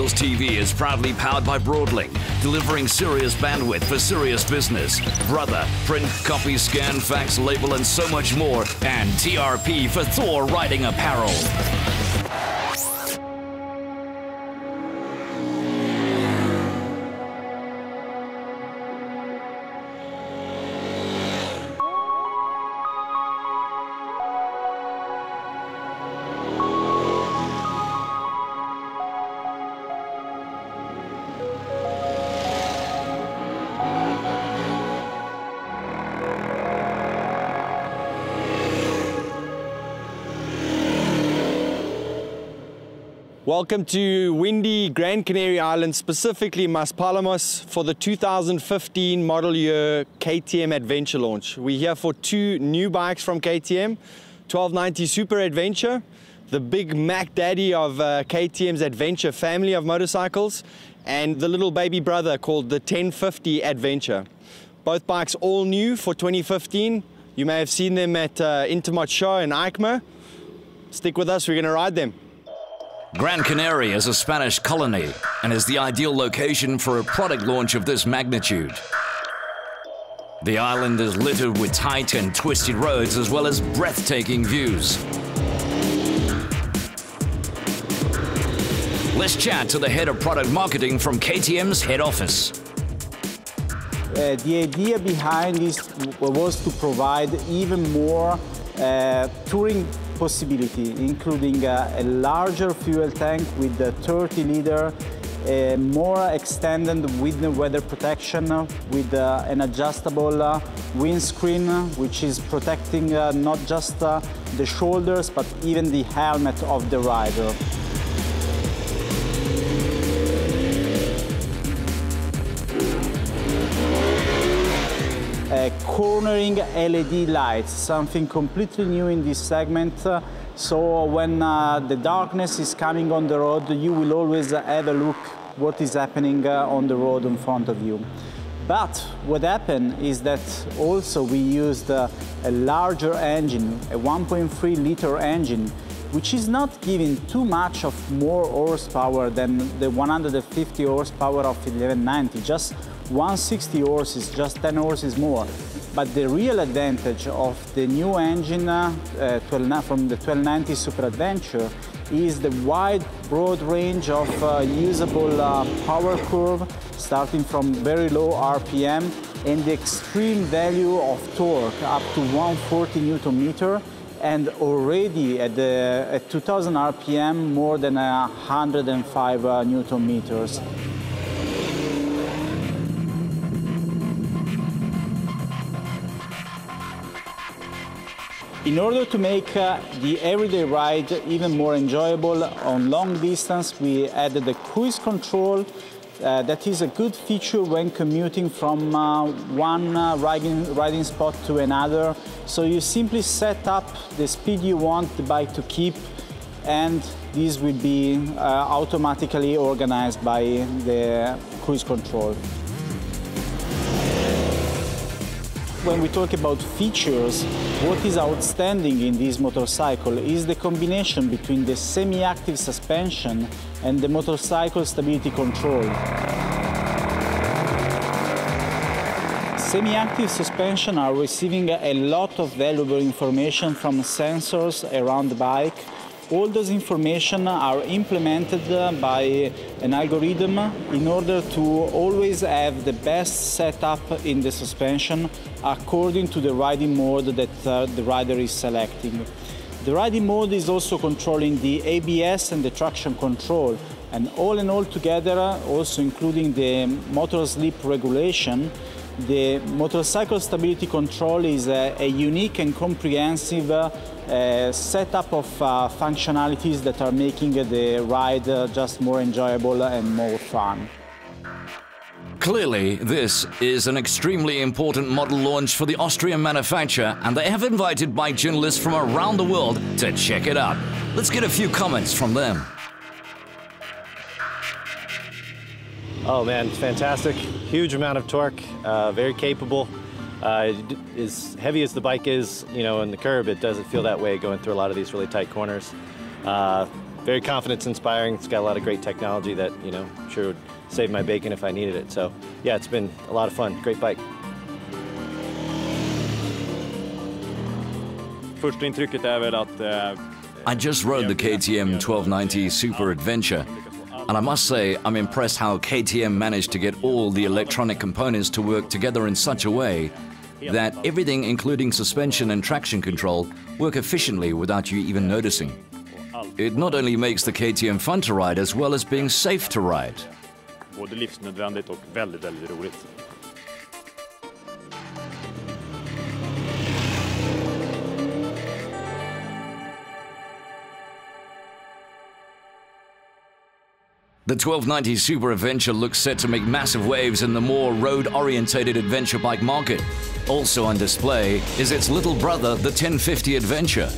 2WheelsTV is proudly powered by Broadlink, delivering serious bandwidth for serious business. Brother, print, copy, scan, fax, label, and so much more. And TRP for Thor Riding Apparel. Welcome to windy Grand Canary Island, specifically Maspalomas, for the 2015 model year KTM Adventure launch. We're here for two new bikes from KTM, 1290 Super Adventure, the big Mac Daddy of KTM's Adventure family of motorcycles, and the little baby brother called the 1050 Adventure. Both bikes all new for 2015. You may have seen them at Intermot Show in EICMA. Stick with us, we're going to ride them. Grand Canary is a Spanish colony and is the ideal location for a product launch of this magnitude. The island is littered with tight and twisted roads as well as breathtaking views. Let's chat to the head of product marketing from KTM's head office. The idea behind this was to provide even more touring possibility, including a larger fuel tank with a 30-liter, more extended with weather protection, with an adjustable windscreen, which is protecting not just the shoulders, but even the helmet of the rider. Cornering LED lights, something completely new in this segment. So when the darkness is coming on the road, you will always have a look what is happening on the road in front of you. But what happened is that also we used a larger engine, a 1.3-liter engine, which is not giving too much of more horsepower than the 150 horsepower of 1190. Just 160 horses, just 10 horses more. But the real advantage of the new engine from the 1290 Super Adventure is the wide, broad range of usable power curve, starting from very low RPM, and the extreme value of torque, up to 140 Newton meter, and already at 2000 RPM, more than 105 Newton meters. In order to make the everyday ride even more enjoyable on long distance, we added the cruise control. That is a good feature when commuting from one riding spot to another. So you simply set up the speed you want the bike to keep, and this will be automatically organized by the cruise control. When we talk about features, what is outstanding in this motorcycle is the combination between the semi-active suspension and the motorcycle stability control. Semi-active suspension are receiving a lot of valuable information from sensors around the bike. All those information are implemented by an algorithm in order to always have the best setup in the suspension according to the riding mode that the rider is selecting. The riding mode is also controlling the ABS and the traction control, and all in all together, also including the motor slip regulation, the motorcycle stability control is a unique and comprehensive setup of functionalities that are making the ride just more enjoyable and more fun. Clearly, this is an extremely important model launch for the Austrian manufacturer, and they have invited bike journalists from around the world to check it out. Let's get a few comments from them. Oh man, it's fantastic. Huge amount of torque, very capable. As heavy as the bike is, you know, in the curb, it doesn't feel that way going through a lot of these really tight corners. very confidence-inspiring. It's got a lot of great technology that, you know, I'm sure would save my bacon if I needed it. So, yeah, it's been a lot of fun. Great bike. Första intrycket är väl att I just rode the KTM 1290 Super Adventure, and I must say I'm impressed how KTM managed to get all the electronic components to work together in such a way that everything, including suspension and traction control, work efficiently without you even noticing. It not only makes the KTM fun to ride as well as being safe to ride. både livsnödvändigt och väldigt, väldigt roligt. The 1290 Super Adventure looks set to make massive waves in the more road-orientated adventure bike market. Also on display is its little brother, the 1050 Adventure.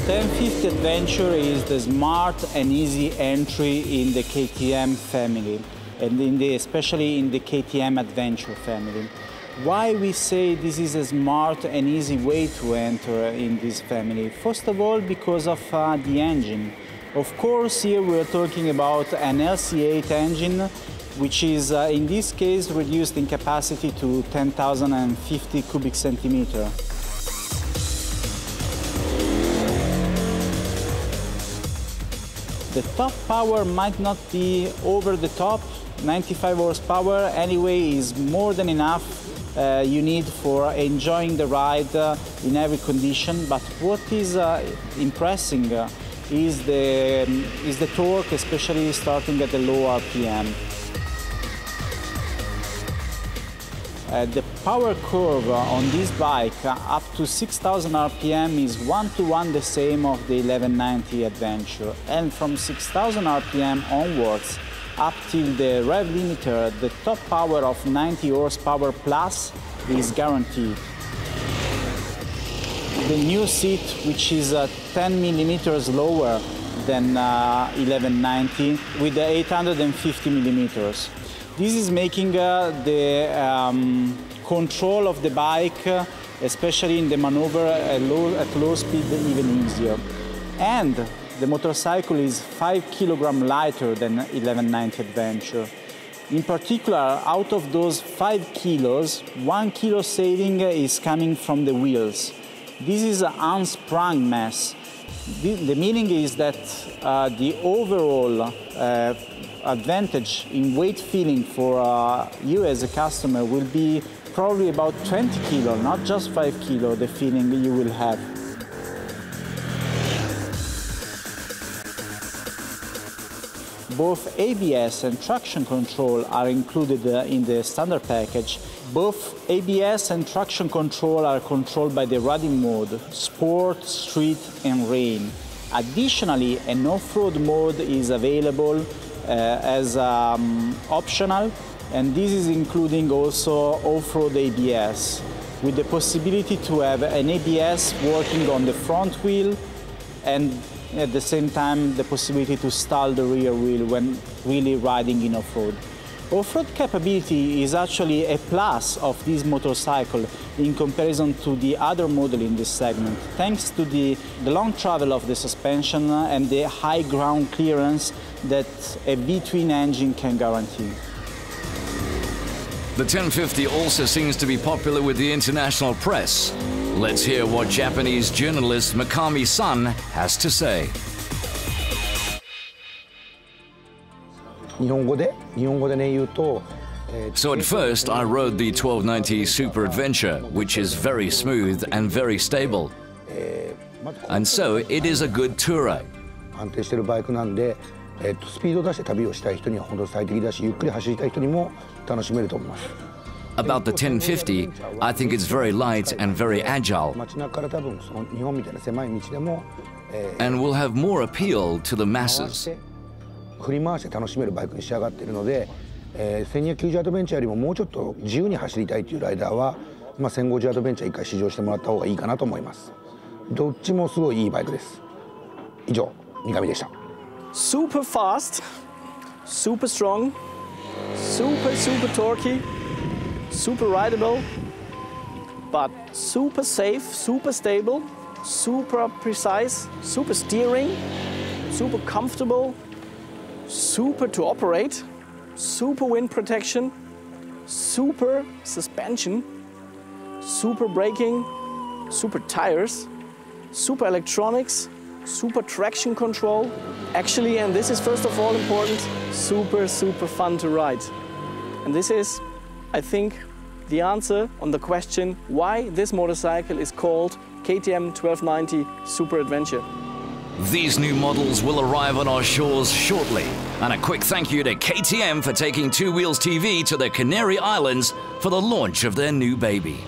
The 1050 Adventure is the smart and easy entry in the KTM family, and especially in the KTM Adventure family. Why we say this is a smart and easy way to enter in this family? First of all, because of the engine. Of course, here we're talking about an LC8 engine, which is in this case reduced in capacity to 10,050 cubic centimeter. The top power might not be over the top. 95 horsepower anyway is more than enough you need for enjoying the ride in every condition. But what is impressing is the torque, especially starting at the low RPM. The power curve on this bike up to 6,000 RPM is 1-to-1 the same of the 1190 Adventure, and from 6,000 RPM onwards up till the rev limiter, the top power of 90 horsepower plus is guaranteed. The new seat, which is 10 millimeters lower than 1190 with the 850 millimeters. This is making the control of the bike, especially in the maneuver at low speed, even easier. And the motorcycle is 5 kilograms lighter than 1190 Adventure. In particular, out of those 5 kilos, 1 kilo saving is coming from the wheels. This is an unsprung mass. The meaning is that the overall advantage in weight feeling for you as a customer will be probably about 20 kilo, not just 5 kilo, the feeling you will have. Both ABS and traction control are included in the standard package. Both ABS and traction control are controlled by the riding mode, Sport, Street and Rain. Additionally, an off-road mode is available as optional, and this is including also off-road ABS, with the possibility to have an ABS working on the front wheel and at the same time the possibility to stall the rear wheel when really riding in off-road. Off-road capability is actually a plus of this motorcycle in comparison to the other model in this segment, thanks to the long travel of the suspension and the high ground clearance that a V-twin engine can guarantee. The 1050 also seems to be popular with the international press. Let's hear what Japanese journalist Mikami-san has to say. So at first I rode the 1290 Super Adventure, which is very smooth and very stable. And so it is a good tourer. About the 1050, I think it's very light and very agile, and will have more appeal to the masses. 1290アドベンチャーよりももうちょっと自由に走りたいというライダーは、1050アドベンチャー1回試乗してもらった方がいいかなと思います。どっちもすごいいいバイクです。以上、三上でした。Super fast, super strong, super torquey, super rideable. but super safe, super stable, super precise, super steering, super comfortable, super to operate, super wind protection, super suspension, super braking, super tires, super electronics, super traction control. Actually, and this is first of all important, super fun to ride. And this is, I think, the answer on the question why this motorcycle is called KTM 1290 Super Adventure. These new models will arrive on our shores shortly. And a quick thank you to KTM for taking 2WheelsTV to the Canary Islands for the launch of their new baby.